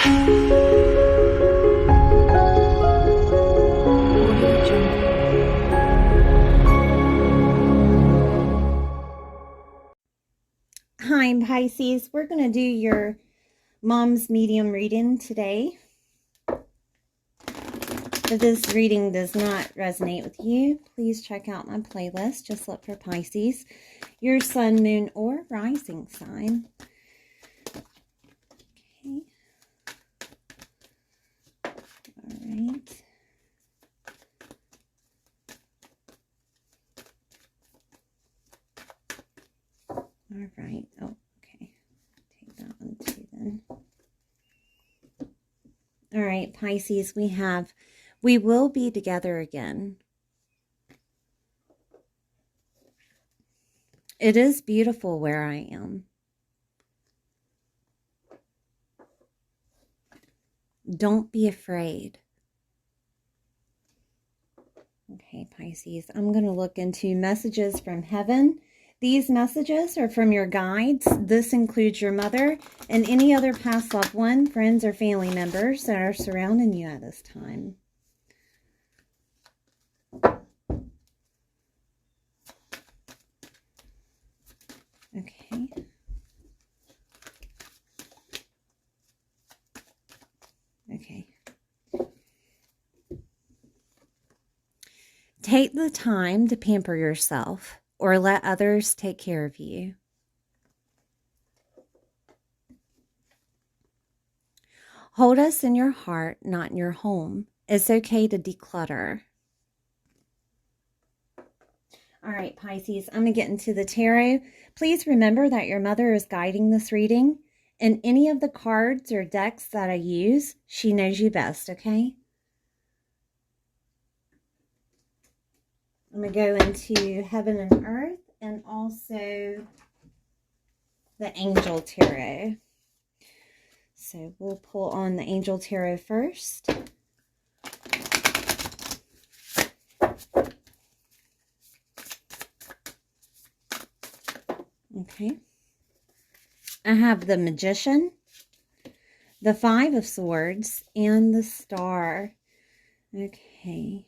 Hi, Pisces. We're going to do your mom's medium reading today. If this reading does not resonate with you, please check out my playlist. Just look for Pisces, your sun, moon, or rising sign. Okay. All right. All right. Oh, okay. Take that one too then. All right, Pisces, we will be together again. It is beautiful where I am. Don't be afraid. Okay, Pisces, I'm going to look into messages from heaven. These messages are from your guides. This includes your mother and any other past loved one, friends, or family members that are surrounding you at this time. Okay. Okay. Take the time to pamper yourself or let others take care of you. Hold us in your heart, not in your home. It's okay to declutter. All right, Pisces, I'm going to get into the tarot. Please remember that your mother is guiding this reading. And any of the cards or decks that I use, she knows you best, okay? I'm going to go into Heaven and Earth and also the Angel Tarot. So we'll pull on the Angel Tarot first. Okay. I have the Magician, the Five of Swords, and the Star. Okay.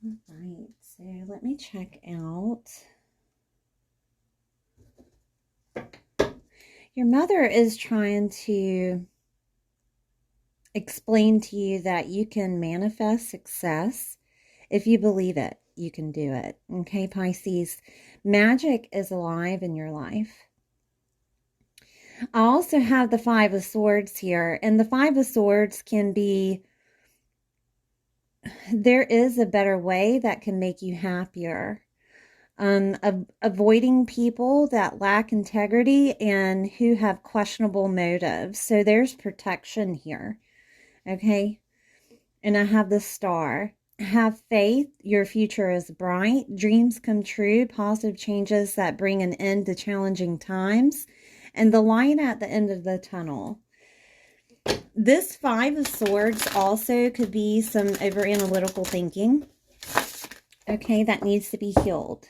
All right, so let me check out. Your mother is trying to explain to you that you can manifest success. If you believe it, you can do it. Okay, Pisces? Magic is alive in your life. I also have the Five of Swords here, and the Five of Swords can be, there is a better way that can make you happier. Avoiding people that lack integrity and who have questionable motives. So there's protection here. Okay? And I have the Star. Have faith. Your future is bright. Dreams come true. Positive changes that bring an end to challenging times. And the light at the end of the tunnel. This Five of Swords also could be some over-analytical thinking. Okay, that needs to be healed.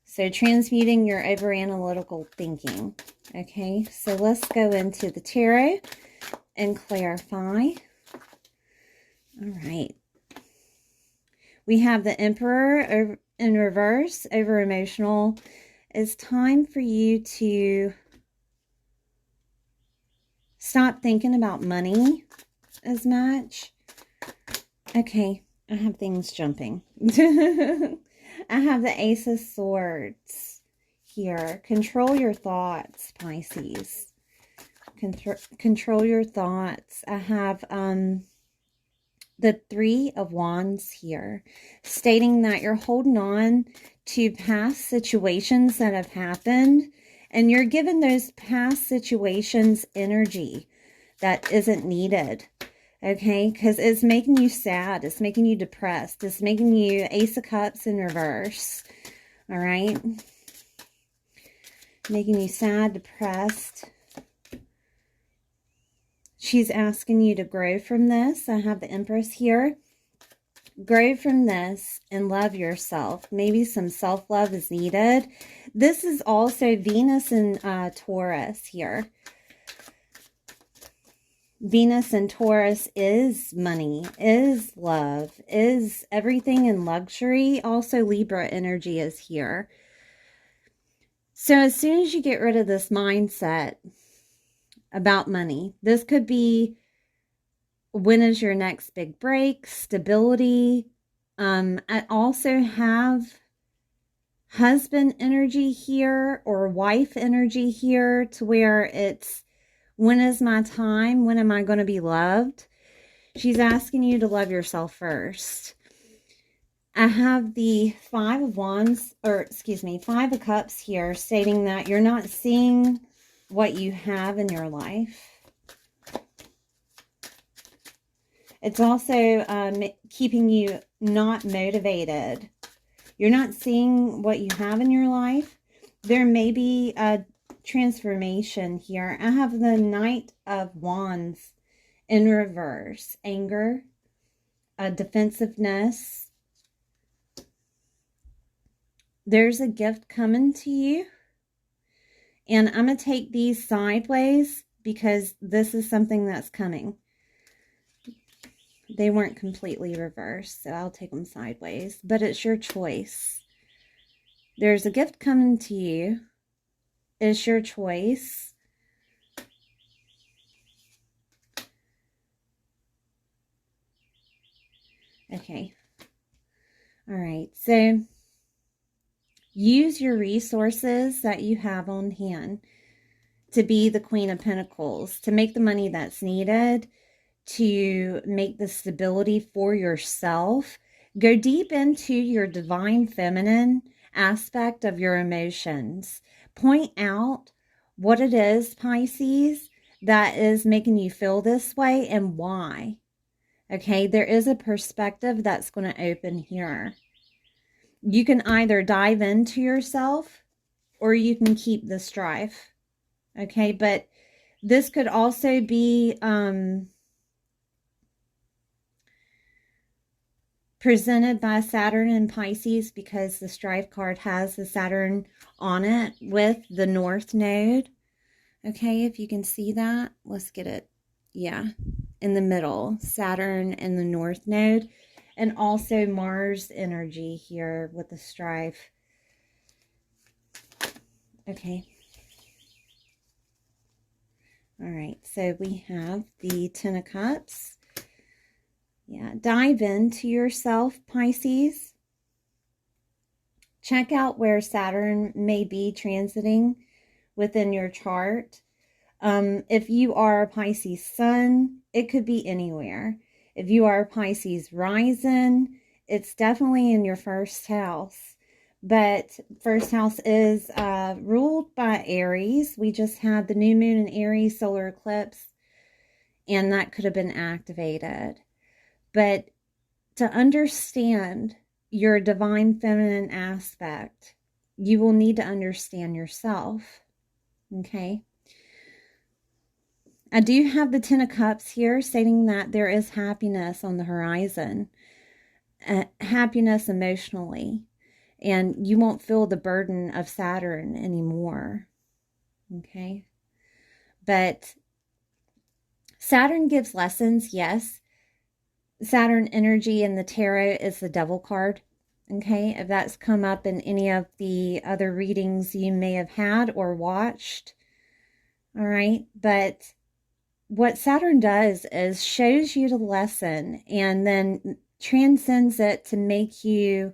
So transmuting your over-analytical thinking. Okay, so let's go into the tarot and clarify. All right. We have the Emperor in reverse, over emotional. It's time for you to stop thinking about money as much. Okay, I have things jumping. I have the Ace of Swords here. Control your thoughts, Pisces. Control your thoughts. I have the Three of Wands here, stating that you're holding on to past situations that have happened, and you're giving those past situations energy that isn't needed, okay? Because it's making you sad. It's making you depressed. It's making you Ace of Cups in reverse, all right? Making you sad, depressed. She's asking you to grow from this. I have the Empress here. Grow from this and love yourself. Maybe some self-love is needed. This is also Venus and Taurus here. Venus and Taurus is money, is love, is everything in luxury. Also, Libra energy is here. So as soon as you get rid of this mindset about money, this could be, when is your next big break, stability. I also have husband energy here or wife energy here, to where it's, when is my time? When am I going to be loved? She's asking you to love yourself first. I have the Five of Wands, or excuse me, Five of Cups here, stating that you're not seeing what you have in your life. It's also keeping you not motivated. You're not seeing what you have in your life. There may be a transformation here. I have the Knight of Wands in reverse. Anger, defensiveness. There's a gift coming to you. And I'm going to take these sideways because this is something that's coming. They weren't completely reversed, so I'll take them sideways. But it's your choice. There's a gift coming to you. It's your choice. Okay. All right. So use your resources that you have on hand to be the Queen of Pentacles, to make the money that's needed, to make the stability for yourself. Go deep into your divine feminine aspect of your emotions. Point out what it is, Pisces, that is making you feel this way and why. Okay, there is a perspective that's going to open here. You can either dive into yourself or you can keep the strife. Okay, but this could also be presented by Saturn and Pisces, because the strife card has the Saturn on it with the North Node. Okay, if you can see that, let's get it. Yeah, in the middle, Saturn and the North Node. And also Mars energy here with the strife. Okay. All right, so we have the Ten of Cups. Yeah, dive into yourself, Pisces. Check out where Saturn may be transiting within your chart. If you are a Pisces sun, it could be anywhere. If you are a Pisces rising, it's definitely in your first house. But first house is ruled by Aries. We just had the new moon in Aries solar eclipse, and that could have been activated. But to understand your divine feminine aspect, you will need to understand yourself. Okay? I do have the Ten of Cups here, stating that there is happiness on the horizon. Happiness emotionally. And you won't feel the burden of Saturn anymore. Okay? But Saturn gives lessons, yes. Saturn energy in the tarot is the Devil card. Okay, if that's come up in any of the other readings you may have had or watched. All right, but what Saturn does is shows you the lesson and then transcends it to make you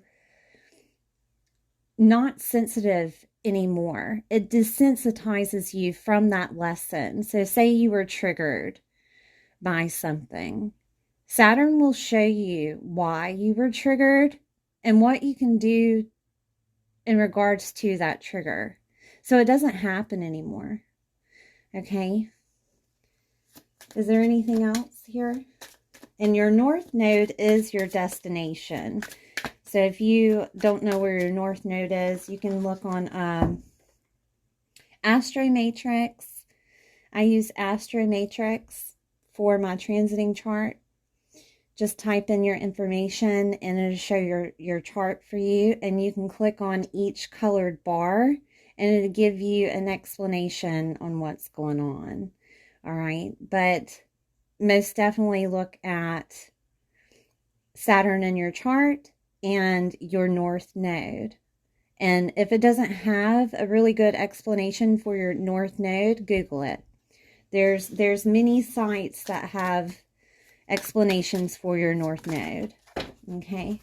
not sensitive anymore. It desensitizes you from that lesson. So say you were triggered by something. Saturn will show you why you were triggered and what you can do in regards to that trigger, so it doesn't happen anymore. Okay? Is there anything else here? And your North Node is your destination. So if you don't know where your North Node is, you can look on Astro Matrix. I use Astro Matrix for my transiting chart just type in your information and it'll show your chart for you, and you can click on each colored bar and it'll give you an explanation on what's going on. All right, but most definitely look at Saturn in your chart and your North Node. And if it doesn't have a really good explanation for your North Node, Google it. There's many sites that have explanations for your North Node. Okay.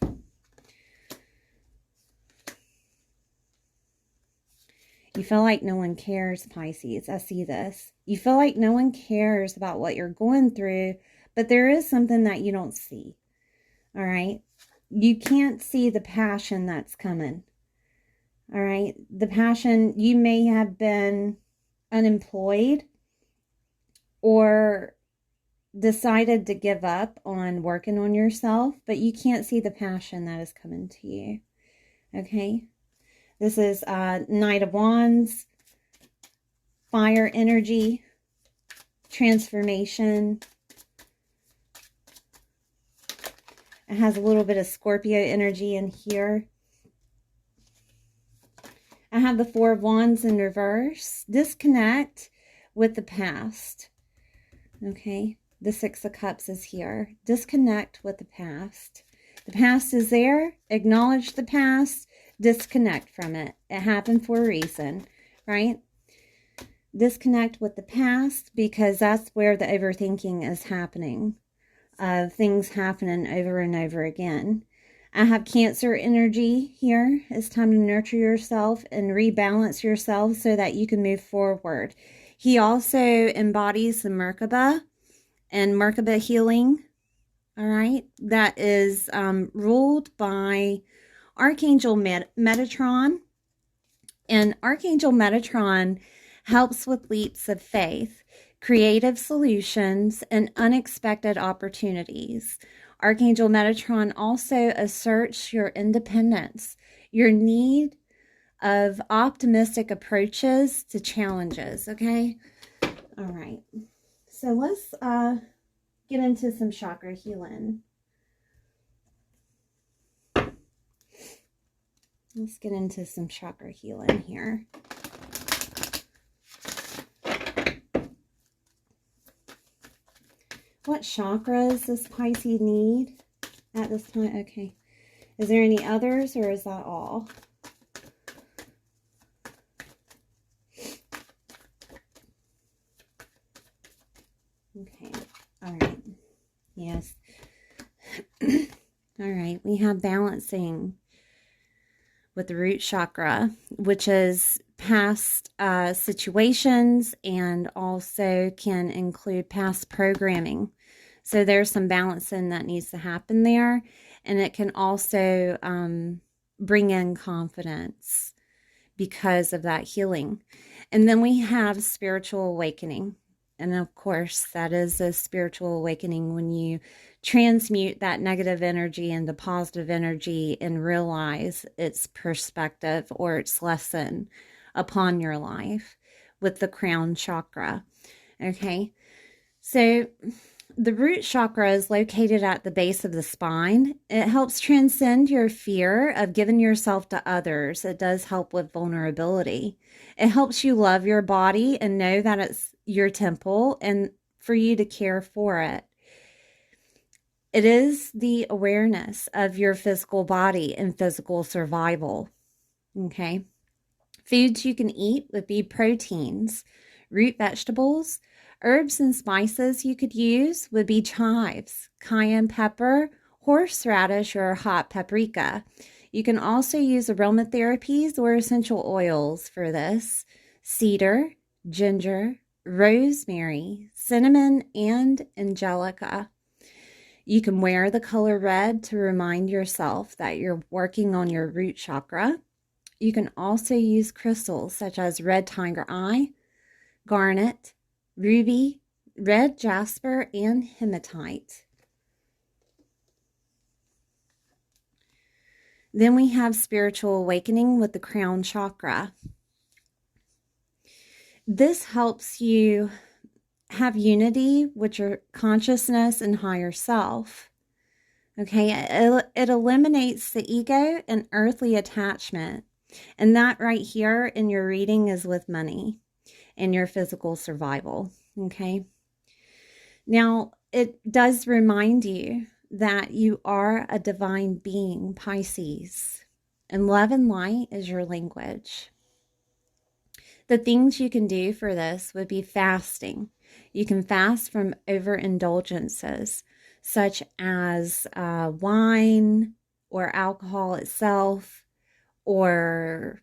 You feel like no one cares, Pisces. I see this. You feel like no one cares about what you're going through, but there is something that you don't see. All right. You can't see the passion that's coming. All right. The passion, you may have been unemployed or decided to give up on working on yourself, but you can't see the passion that is coming to you. Okay. This is Knight of Wands, fire energy, transformation. It has a little bit of Scorpio energy in here. I have the Four of Wands in reverse. Disconnect with the past. Okay. The Six of Cups is here. Disconnect with the past. The past is there. Acknowledge the past. Disconnect from it. It happened for a reason, right? Disconnect with the past, because that's where the overthinking is happening, of things happening over and over again. I have Cancer energy here. It's time to nurture yourself and rebalance yourself so that you can move forward. He also embodies the Merkaba and Merkaba healing. All right. That is ruled by Archangel Metatron. And Archangel Metatron helps with leaps of faith, creative solutions, and unexpected opportunities. Archangel Metatron also asserts your independence, your need of optimistic approaches to challenges, okay? All right. So let's get into some chakra healing. Let's get into some chakra healing here. What chakras does Pisces need at this time? Okay. Is there any others, or is that all? Okay. All right. Yes. All right. We have balancing with the root chakra, which is past situations and also can include past programming. So there's some balancing that needs to happen there. And it can also bring in confidence because of that healing. And then we have spiritual awakening. And of course, that is a spiritual awakening when you transmute that negative energy into positive energy and realize its perspective or its lesson upon your life with the crown chakra. Okay, so the root chakra is located at the base of the spine. It helps transcend your fear of giving yourself to others. It does help with vulnerability. It helps you love your body and know that it's your temple and for you to care for it. It is the awareness of your physical body and physical survival. Okay. Foods you can eat would be proteins, root vegetables, herbs and spices you could use would be chives, cayenne pepper, horseradish, or hot paprika. You can also use aromatherapies or essential oils for this: cedar, ginger, rosemary, cinnamon, and angelica. You can wear the color red to remind yourself that you're working on your root chakra. You can also use crystals such as red tiger eye, garnet, ruby, red jasper, and hematite. Then we have spiritual awakening with the crown chakra. This helps you have unity with your consciousness and higher self. Okay, it eliminates the ego and earthly attachment. And that right here in your reading is with money and your physical survival. Okay. Now, it does remind you that you are a divine being, Pisces, and love and light is your language. The things you can do for this would be fasting. You can fast from overindulgences, such as wine or alcohol itself, or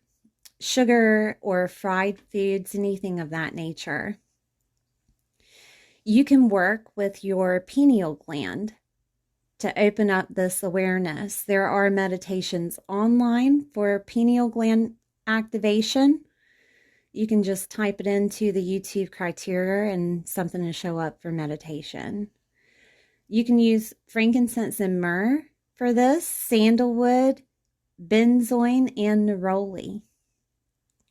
sugar or fried foods, anything of that nature. You can work with your pineal gland to open up this awareness. There are meditations online for pineal gland activation. You can just type it into the YouTube criteria and something will show up for meditation. You can use frankincense and myrrh for this, sandalwood, benzoin, and neroli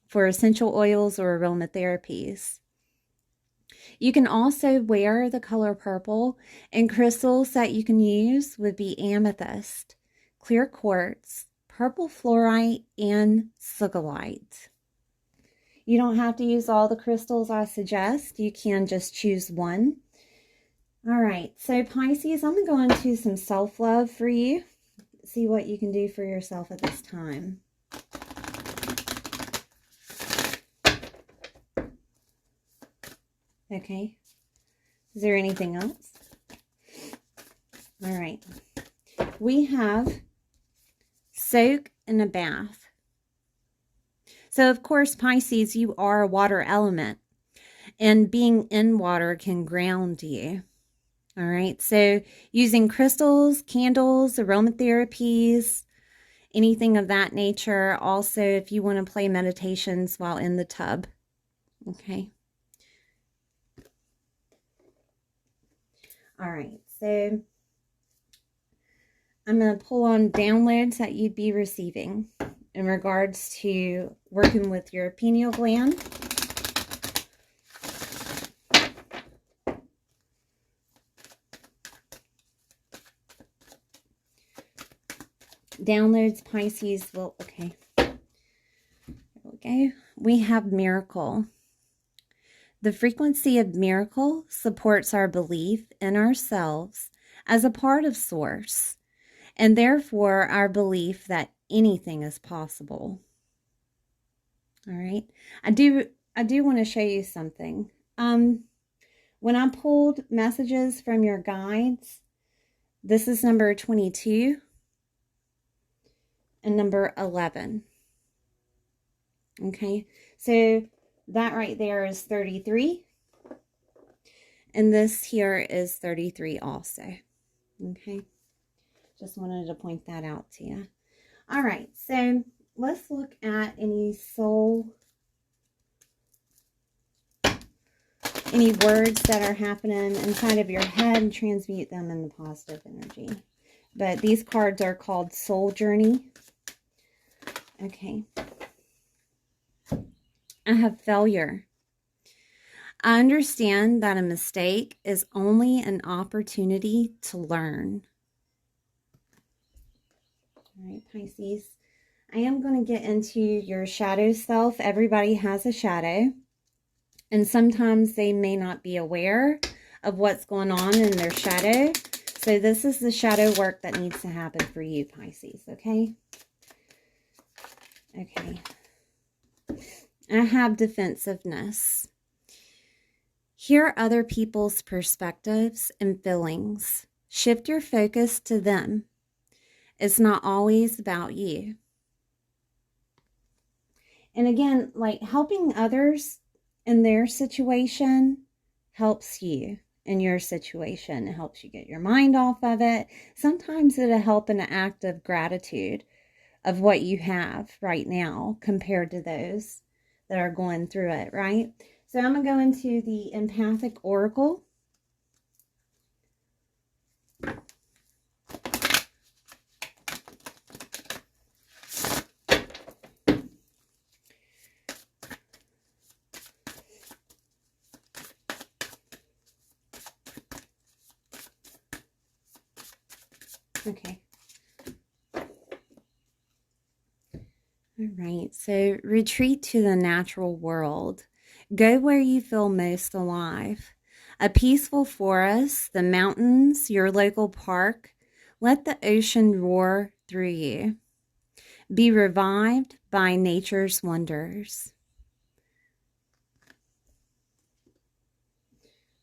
for essential oils or aromatherapies. You can also wear the color purple, and crystals that you can use would be amethyst, clear quartz, purple fluorite, and sugilite. You don't have to use all the crystals I suggest. You can just choose one. All right, so Pisces, I'm going to go into some self-love for you. See what you can do for yourself at this time. Okay. Is there anything else? All right. We have soak in a bath. So, of course, Pisces, you are a water element. And being in water can ground you. All right. So, using crystals, candles, aromatherapies, anything of that nature. Also, if you want to play meditations while in the tub. Okay. All right, so I'm going to pull on downloads that you'd be receiving in regards to working with your pineal gland. Downloads, Pisces, well, okay. There we go. We have miracle. The frequency of miracle supports our belief in ourselves as a part of Source, and therefore our belief that anything is possible. All right. I do want to show you something. When I pulled messages from your guides, this is number 22 and number 11. Okay. So that right there is 33. And this here is 33 also. Okay. Just wanted to point that out to you. All right. So let's look at any words that are happening inside of your head and transmute them into positive energy. But these cards are called Soul Journey. Okay. I have failure. I understand that a mistake is only an opportunity to learn. All right, Pisces. I am going to get into your shadow self. Everybody has a shadow. And sometimes they may not be aware of what's going on in their shadow. So this is the shadow work that needs to happen for you, Pisces, okay? Okay. I have defensiveness. Hear other people's perspectives and feelings. Shift your focus to them. It's not always about you. And again, like helping others in their situation helps you in your situation. It helps you get your mind off of it. Sometimes it'll help in an act of gratitude of what you have right now compared to those that are going through it, right? So I'm going to go into the empathic oracle. Okay. All right, so retreat to the natural world. Go where you feel most alive. A peaceful forest, the mountains, your local park. Let the ocean roar through you. Be revived by nature's wonders.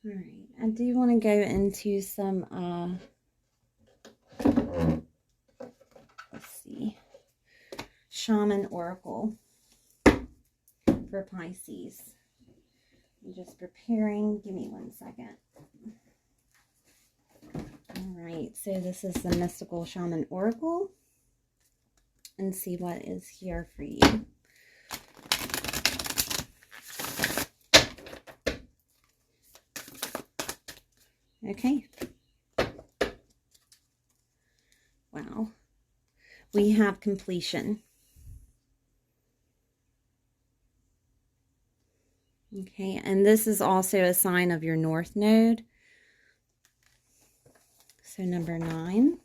All right, I do want to go into some, let's see, Shaman Oracle for Pisces. I'm just preparing. Give me 1 second. All right, so this is the Mystical Shaman Oracle. And see what is here for you. Okay. Wow. We have completion. Okay, and this is also a sign of your North Node. So number 9.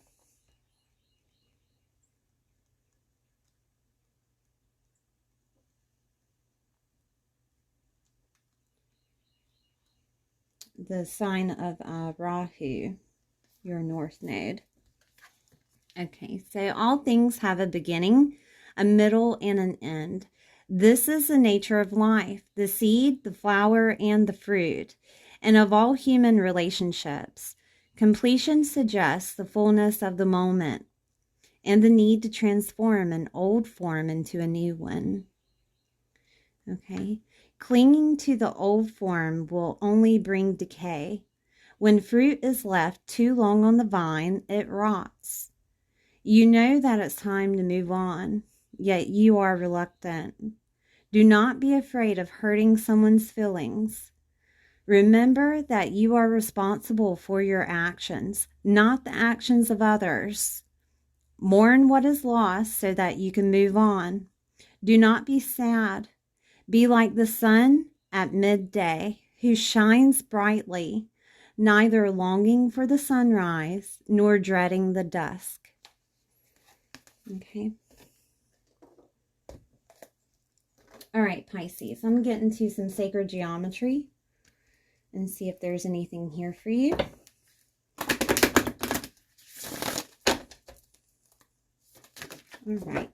The sign of Rahu, your North Node. Okay, so all things have a beginning, a middle, and an end. This is the nature of life, the seed, the flower, and the fruit, and of all human relationships. Completion suggests the fullness of the moment and the need to transform an old form into a new one. Okay, clinging to the old form will only bring decay. When fruit is left too long on the vine, it rots. You know that it's time to move on, yet you are reluctant. Do not be afraid of hurting someone's feelings. Remember that you are responsible for your actions, not the actions of others. Mourn what is lost so that you can move on. Do not be sad. Be like the sun at midday, who shines brightly, neither longing for the sunrise nor dreading the dusk. Okay. All right, Pisces. I'm getting to some sacred geometry and see if there's anything here for you. All right.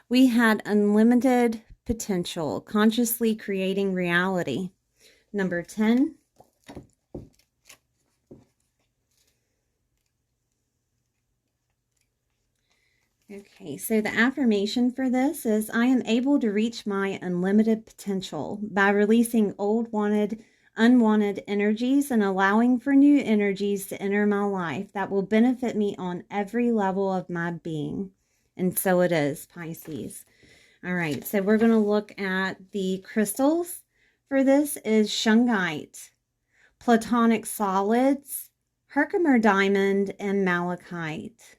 We had unlimited potential, consciously creating reality. Number 10. Okay, so the affirmation for this is, I am able to reach my unlimited potential by releasing old unwanted energies and allowing for new energies to enter my life that will benefit me on every level of my being. And so it is, Pisces. All right, so we're going to look at the crystals for this is shungite, platonic solids, Herkimer diamond, and malachite.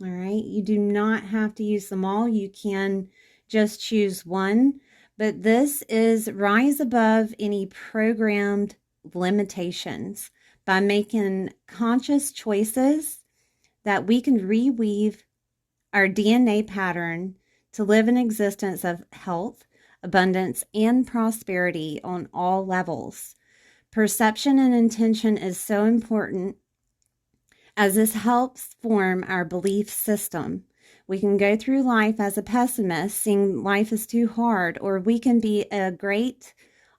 All right, you do not have to use them all. You can just choose one, but this is rise above any programmed limitations by making conscious choices that we can reweave our DNA pattern to live an existence of health, abundance, and prosperity on all levels. Perception and intention is so important as this helps form our belief system. We can go through life as a pessimist, seeing life is too hard, or we can be a great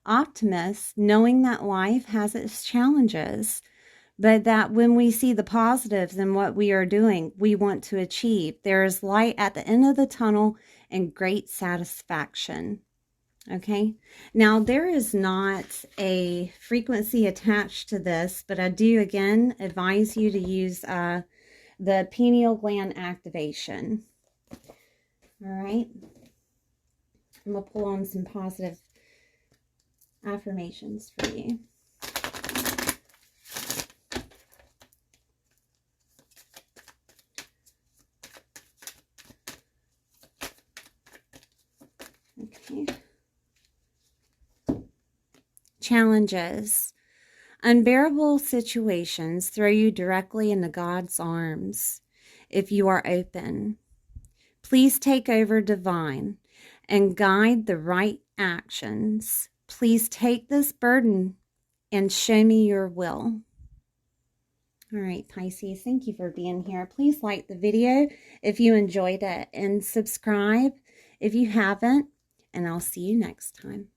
optimist, knowing that life has its challenges, but that when we see the positives in what we are doing, we want to achieve. There is light at the end of the tunnel and great satisfaction. Okay, now there is not a frequency attached to this, but I do again advise you to use the pineal gland activation. All right, I'm going to pull on some positive affirmations for you. Okay. Challenges. Unbearable situations throw you directly into God's arms if you are open. Please take over divine and guide the right actions. Please take this burden and show me your will. All right, Pisces, thank you for being here. Please like the video if you enjoyed it and subscribe if you haven't, and I'll see you next time.